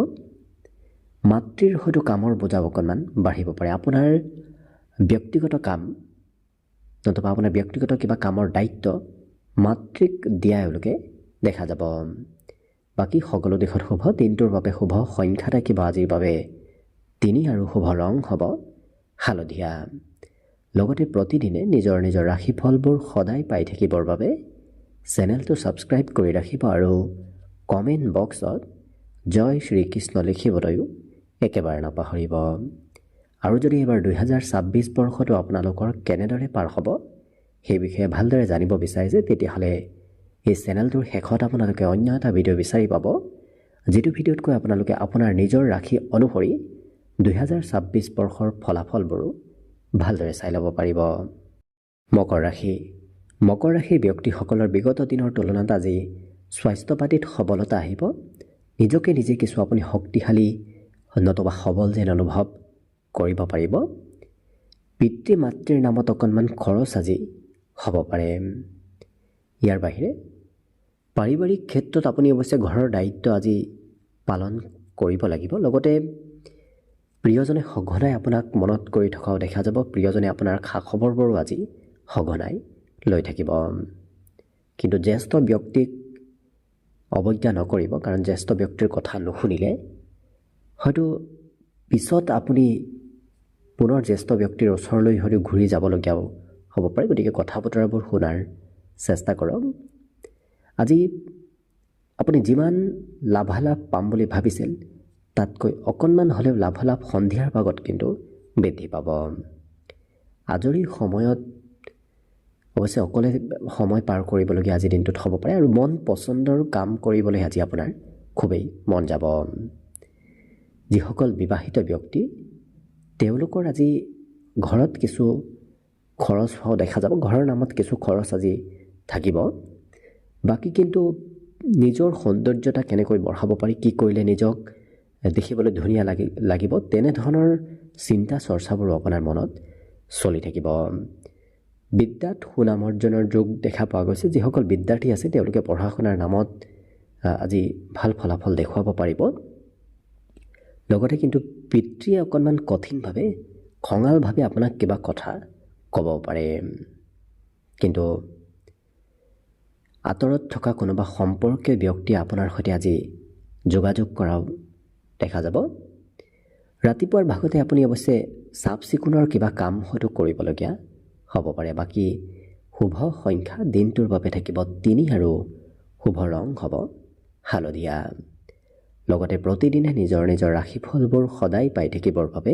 মাতৃৰ হয়তো কামৰ বোজাও অকণমান বাঢ়িব পাৰে। আপোনাৰ ব্যক্তিগত কাম নতুবা আপোনাৰ ব্যক্তিগত কিবা কামৰ দায়িত্ব মাতৃক দিয়া এওঁলোকে দেখা যাব। বাকী সকলো দিশত শুভ। দিনটোৰ বাবে শুভ সংখ্যা থাকিব আজিৰ বাবে 3 আৰু শুভ ৰং হ'ব হালধীয়া। লগতে প্ৰতিদিনে নিজৰ নিজৰ ৰাশিফলবোৰ সদায় পাই থাকিবৰ বাবে চেনেলটো ছাবস্ক্ৰাইব কৰি ৰাখিব আৰু কমেণ্ট বক্সত জয় শ্ৰীকৃষ্ণ লিখিবলৈও একেবাৰে নাপাহৰিব। আৰু যদি এইবাৰ 2026 বৰ্ষটো আপোনালোকৰ কেনেদৰে পাৰ হ'ব সেই বিষয়ে ভালদৰে জানিব বিচাৰিছে, তেতিয়াহ'লে এই চেনেলটোৰ শেষত আপোনালোকে অন্য এটা ভিডিঅ' বিচাৰি পাব, যিটো ভিডিঅ'তকৈ আপোনালোকে আপোনাৰ নিজৰ ৰাশি অনুসৰি 2026 বৰ্ষৰ ফলাফলবোৰো ভালদৰে চাই ল'ব পাৰিব। মকৰ ৰাশি। মকৰ ৰাশিৰ ব্যক্তিসকলৰ বিগত দিনৰ তুলনাত আজি স্বাস্থ্য পাতিত সবলতা আহিব। নিজকে নিজে কিছু আপুনি শক্তিশালী নতুবা সবল যেন অনুভৱ কৰিব পাৰিব। পিতৃ মাতৃৰ নামত অকণমান খৰচ আজি হ'ব পাৰে। ইয়াৰ বাহিৰে পাৰিবাৰিক ক্ষেত্ৰত আপুনি অৱশ্যে ঘৰৰ দায়িত্ব আজি পালন কৰিব লাগিব। লগতে প্ৰিয়জনে সঘনাই আপোনাক মনত কৰি থকাও দেখা যাব। প্ৰিয়জনে আপোনাৰ খা খবৰবোৰো আজি সঘনাই লৈ থাকিব। কিন্তু জ্যেষ্ঠ ব্যক্তিক অৱজ্ঞা নকৰিব, কাৰণ জ্যেষ্ঠ ব্যক্তিৰ কথা নুশুনিলে হয়তো পিছত আপুনি পুনৰ জ্যেষ্ঠ ব্যক্তিৰ ওচৰলৈ হয়তো ঘূৰি যাবলগীয়াও হ'ব পাৰে। গতিকে কথা বতৰাবোৰ শুনাৰ চেষ্টা কৰক। আজি আপুনি যিমান লাভালাভ পাম বুলি ভাবিছিল তাতকৈ অকণমান হ'লেও লাভালাভ সন্ধিয়াৰ ভাগত কিন্তু বৃদ্ধি পাব। আজৰি সময়ত অৱশ্যে অকলে সময় পাৰ কৰিবলগীয়া আজি দিনটোত হ'ব পাৰে আৰু মন পচন্দৰ কাম কৰিবলৈ আজি আপোনাৰ খুবেই মন যাব। যিসকল বিবাহিত ব্যক্তি তেওঁলোকৰ আজি ঘৰত কিছু খৰচ হোৱা দেখা যাব। ঘৰৰ নামত কিছু খৰচ আজি থাকিব। বাকী কিন্তু নিজৰ সৌন্দৰ্যতা কেনেকৈ বঢ়াব পাৰি, কি কৰিলে নিজক দেখিবলৈ ধুনীয়া লাগিব, তেনেধৰণৰ চিন্তা চৰ্চাবোৰো আপোনাৰ মনত চলি থাকিব। বিদ্যাত সুনাম অৰ্জনৰ যোগ দেখা পোৱা গৈছে। যিসকল বিদ্যাৰ্থী আছে তেওঁলোকে পঢ়া শুনাৰ নামত আজি ভাল ফলাফল দেখুৱাব পাৰিব। লগতে কিন্তু পিতৃয়ে অকণমান কঠিনভাৱে খঙালভাৱে আপোনাক কিবা কথা ক'ব পাৰে। কিন্তু আঁতৰত থকা কোনোবা সম্পৰ্কীয় ব্যক্তিয়ে আপোনাৰ সৈতে আজি যোগাযোগ কৰাও দেখা যাব। ৰাতিপুৱাৰ ভাগতে আপুনি অৱশ্যে চাফ চিকুণৰ কিবা কাম হয়তো কৰিবলগীয়া হ'ব পাৰে। বাকী শুভ সংখ্যা দিনটোৰ বাবে থাকিব 3 আৰু শুভ ৰং হ'ব হালধীয়া। লগতে প্ৰতিদিনে নিজৰ নিজৰ ৰাশিফলবোৰ সদায় পাই থাকিবৰ বাবে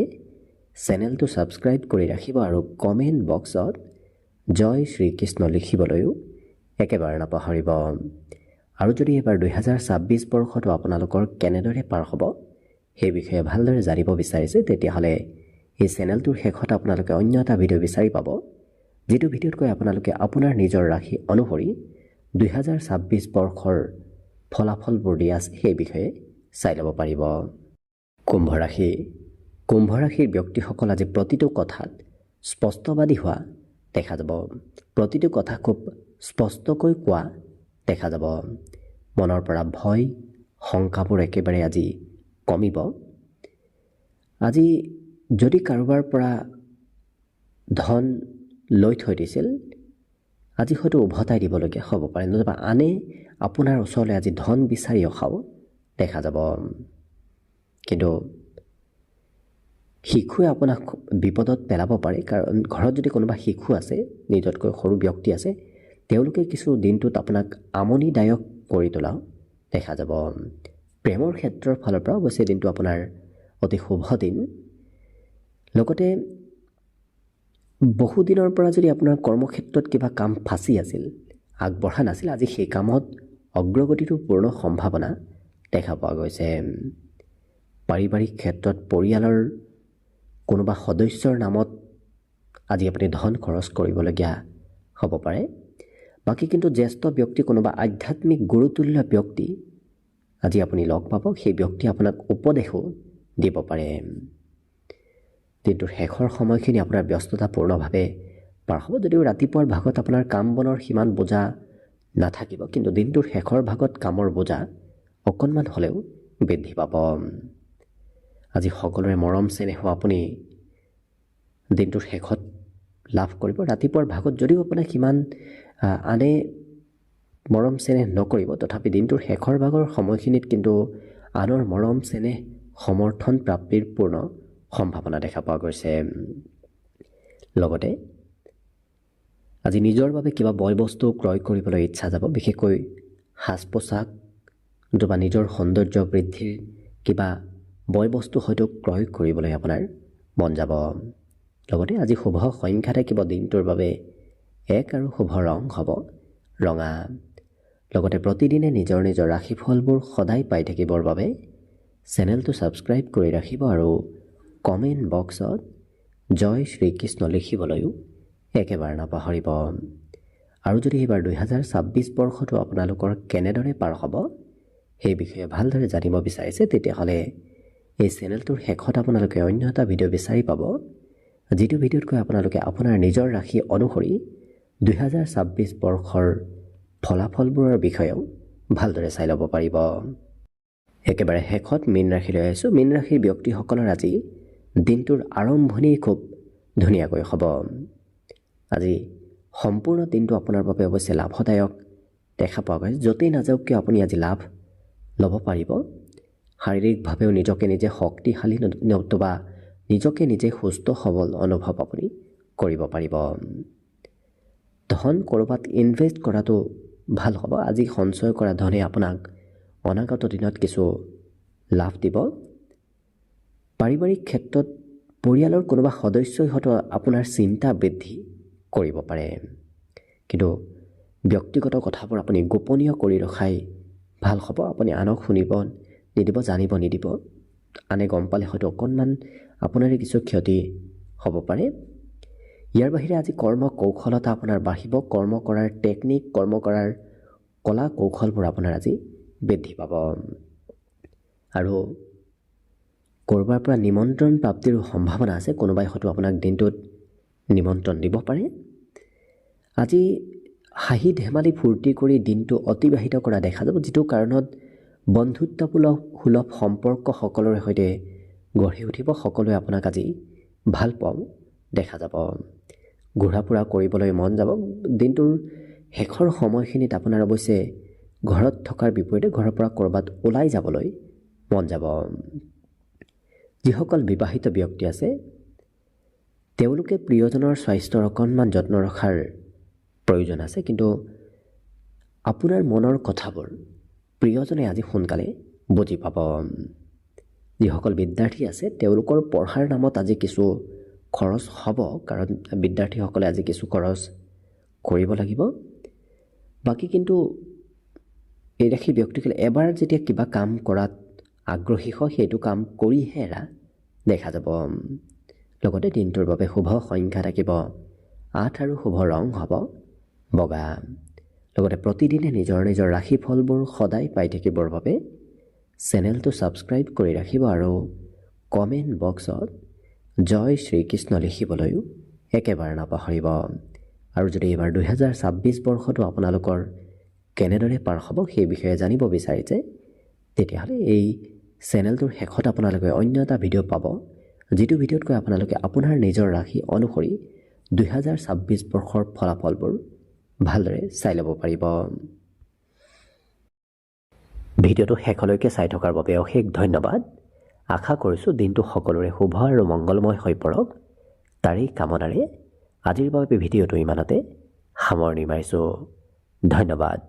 চেনেলটো ছাবস্ক্ৰাইব কৰি ৰাখিব আৰু কমেণ্ট বক্সত জয় শ্ৰীকৃষ্ণ লিখিবলৈও একেবাৰে নাপাহৰিব। আৰু যদি এইবাৰ 2026 বৰ্ষটো আপোনালোকৰ কেনেদৰে পাৰ হ'ব সেই বিষয়ে ভালদৰে জানিব বিচাৰিছে, তেতিয়াহ'লে এই চেনেলটোৰ শেষত আপোনালোকে অন্য এটা ভিডিঅ' বিচাৰি পাব, যিটো ভিডিঅ'তকৈ আপোনালোকে আপোনাৰ নিজৰ ৰাশি অনুসৰি 2026 বৰ্ষৰ ফলাফলবোৰ দিয়া আছে সেই বিষয়ে চাই ল'ব পাৰিব। কুম্ভ ৰাশি। কুম্ভ ৰাশিৰ ব্যক্তিসকল আজি প্ৰতিটো কথাত স্পষ্টবাদী হোৱা দেখা যাব। প্ৰতিটো কথা খুব স্পষ্টকৈ কোৱা দেখা যাব। মনৰ পৰা ভয় শংকাবোৰ একেবাৰে আজি কমিব। আজি যদি কাৰোবাৰ পৰা ধন লৈ থৈ দিছিল, আজি হয়তো উভতাই দিবলগীয়া হ'ব পাৰে, নতুবা আনে আপোনাৰ ওচৰলৈ আজি ধন বিচাৰি অহাও দেখা যাব। কিন্তু শিশুৱে আপোনাক বিপদত পেলাব পাৰে, কাৰণ ঘৰত যদি কোনোবা শিশু আছে, নিজতকৈ সৰু ব্যক্তি আছে, তেওঁলোকে কিছু দিনটোত আপোনাক আমনিদায়ক কৰি তোলাও দেখা যাব। প্ৰেমৰ ক্ষেত্ৰৰ ফালৰ পৰা অৱশ্যে দিনটো আপোনাৰ অতি শুভ দিন। লগতে বহুদিনৰ পৰা যদি আপোনাৰ কৰ্মক্ষেত্ৰত কিবা কাম ফাঁচি আছিল, আগবঢ়া নাছিল, আজি সেই কামত অগ্ৰগতিটো পূৰ্ণ সম্ভাৱনা দেখা পোৱা গৈছে। পাৰিবাৰিক ক্ষেত্ৰত পৰিয়ালৰ কোনোবা সদস্যৰ নামত আজি আপুনি ধন খৰচ কৰিবলগীয়া হ'ব পাৰে। বাকী কিন্তু জ্যেষ্ঠ ব্যক্তি, কোনোবা আধ্যাত্মিক গুৰুতুল্য ব্যক্তি আজি আপুনি লগ পাব, সেই ব্যক্তি আপোনাক উপদেশো দিব পাৰে। দিনটোৰ শেষৰ সময়খিনি আপোনাৰ ব্যস্ততাপূৰ্ণভাৱে পাৰ হ'ব, যদিও ৰাতিপুৱাৰ ভাগত আপোনাৰ কাম বনৰ সিমান বোজা নাথাকিব, কিন্তু দিনটোৰ শেষৰ ভাগত কামৰ বোজা অকণমান হ'লেও বৃদ্ধি পাব। আজি সকলোৰে মৰম চেনেহো আপুনি দিনটোৰ শেষত লাভ কৰিব। ৰাতিপুৱাৰ ভাগত যদিও আপোনাক সিমান আনে মৰম চেনেহ নকৰিব, তথাপি দিনটোৰ শেষৰ ভাগৰ সময়খিনিত কিন্তু আনৰ মৰম চেনেহ সমৰ্থন প্ৰাপ্তিৰ পূৰ্ণ সম্ভাৱনা দেখা পোৱা গৈছে। লগতে আজি নিজৰ বাবে কিবা বয় বস্তু ক্ৰয় কৰিবলৈ ইচ্ছা যাব, বিশেষকৈ সাজ পোছাক বা নিজৰ সৌন্দৰ্য বৃদ্ধিৰ কিবা বয় বস্তু হয়তো ক্ৰয় কৰিবলৈ আপোনাৰ মন যাব। লগতে আজি শুভ সংখ্যা থাকিব দিনটোৰ বাবে 1 আৰু শুভ ৰং হ'ব ৰঙা। লগতে প্ৰতিদিনে নিজৰ নিজৰ ৰাশিফলবোৰ সদায় পাই থাকিবৰ বাবে চেনেলটো ছাবস্ক্ৰাইব কৰি ৰাখিব আৰু কমেণ্ট বক্সত জয় শ্ৰীকৃষ্ণ লিখিবলৈও একেবাৰে নাপাহৰিব। আৰু যদি এইবাৰ 2026 বৰ্ষটো আপোনালোকৰ কেনেদৰে পাৰ হ'ব সেই বিষয়ে ভালদৰে জানিব বিচাৰিছে, তেতিয়াহ'লে এই চেনেলটোৰ শেষত আপোনালোকে অন্য এটা ভিডিঅ' বিচাৰি পাব, যিটো ভিডিঅ'ত কৈ আপোনালোকে আপোনাৰ নিজৰ ৰাশি অনুসৰি 2026 বৰ্ষৰ ফলাফলবোৰৰ বিষয়েও ভালদৰে চাই ল'ব পাৰিব। একেবাৰে শেষত মীন ৰাশিলৈ আহিছোঁ। মীন ৰাশিৰ ব্যক্তিসকলৰ আজি দিনটোৰ আৰম্ভণি খুব ধুনীয়াকৈ হ'ব। আজি সম্পূৰ্ণ দিনটো আপোনাৰ বাবে অৱশ্যে লাভদায়ক দেখা পোৱা গৈছে। য'তেই নাযাওক কিয় আপুনি আজি লাভ ল'ব পাৰিব। শাৰীৰিকভাৱেও নিজকে নিজে শক্তিশালী নতুবা নিজকে নিজে সুস্থ সবল অনুভৱ আপুনি কৰিব পাৰিব। ধন ক'ৰবাত ইনভেষ্ট কৰাটো ভাল হ'ব। আজি সঞ্চয় কৰা ধনে আপোনাক অনাগত দিনত কিছু লাভ দিব। পাৰিবাৰিক ক্ষেত্ৰত পৰিয়ালৰ কোনোবা সদস্যই হয়তো আপোনাৰ চিন্তা বৃদ্ধি কৰিব পাৰে, কিন্তু ব্যক্তিগত কথাবোৰ আপুনি গোপনীয় কৰি ৰখাই ভাল হ'ব। আপুনি আনক শুনিব নিদিব, জানিব নিদিব। আনে গম পালে হয়তো অকণমান আপোনাৰে কিছু ক্ষতি হ'ব পাৰে। ইয়াৰ বাহিৰে আজি কৰ্ম কৌশলতা আপোনাৰ বাঢ়িব। কৰ্ম কৰাৰ টেকনিক, কৰ্ম কৰাৰ কলা কৌশলবোৰ আপোনাৰ আজি বৃদ্ধি পাব। আৰু ক'ৰবাৰ পৰা নিমন্ত্ৰণ প্ৰাপ্তিৰ সম্ভাৱনা আছে। কোনোবাই হয়তো আপোনাক দিনটোত নিমন্ত্ৰণ দিব পাৰে। আজি হাঁহি ধেমালি ফূৰ্তি কৰি দিনটো অতিবাহিত কৰা দেখা যাব, যিটো কাৰণত বন্ধুত্বসুলভ সম্পৰ্ক সকলোৰে সৈতে গঢ়ি উঠিব। সকলোৱে আপোনাক আজি ভাল পাওঁ দেখা যাব। ঘূৰা ফুৰা কৰিবলৈ মন যাব। দিনটোৰ শেষৰ সময়খিনিত আপোনাৰ অৱশ্যে ঘৰত থকাৰ বিপৰীতে ঘৰৰ পৰা ক'ৰবাত ওলাই যাবলৈ মন যাব। যিসকল বিবাহিত ব্যক্তি আছে তেওঁলোকে প্ৰিয়জনৰ স্বাস্থ্যৰ অকণমান যত্ন ৰখাৰ প্ৰয়োজন আছে, কিন্তু আপোনাৰ মনৰ কথাবোৰ প্ৰিয়জনে আজি সোনকালে বুজি পাব। যিসকল বিদ্যাৰ্থী আছে তেওঁলোকৰ পঢ়াৰ নামত আজি কিছু খৰচ হ'ব, কাৰণ বিদ্যাৰ্থীসকলে আজি কিছু খৰচ কৰিব লাগিব। বাকী কিন্তু এই ৰাশি ব্যক্তিসকলে এবাৰ যেতিয়া কিবা কাম কৰাত আগ্ৰহী হয় সেইটো কাম কৰিহে এৰা দেখা যাব। লগতে দিনটোৰ বাবে শুভ সংখ্যা থাকিব 8 আৰু শুভ ৰং হ'ব বগা। লগতে প্ৰতিদিনে নিজৰ নিজৰ ৰাশিফলবোৰ সদায় পাই থাকিবৰ বাবে চেনেলটো ছাবস্ক্ৰাইব কৰি ৰাখিব আৰু কমেণ্ট বক্সত জয় শ্ৰীকৃষ্ণ লিখিবলৈও একেবাৰে নাপাহৰিব। আৰু যদি এইবাৰ 2026 বৰ্ষটো আপোনালোকৰ কেনেদৰে পাৰ হ'ব সেই বিষয়ে জানিব বিচাৰিছে, তেতিয়াহ'লে এই চেনেলটোৰ শেষত আপোনালোকে অন্য এটা ভিডিঅ' পাব, যিটো ভিডিঅ'তকৈ আপোনালোকে আপোনাৰ নিজৰ ৰাশি অনুসৰি 2026 বৰ্ষৰ ফলাফলবোৰ ভালদৰে চাই ল'ব পাৰিব। ভিডিঅ'টো শেষলৈকে চাই থকাৰ বাবে অশেষ ধন্যবাদ। আশা কৰিছোঁ দিনটো সকলোৰে শুভ আৰু মংগলময় হৈ পৰক, তাৰেই কামনাৰে আজিৰ বাবে ভিডিঅ'টো ইমানতে সামৰণি মাৰিছোঁ। ধন্যবাদ।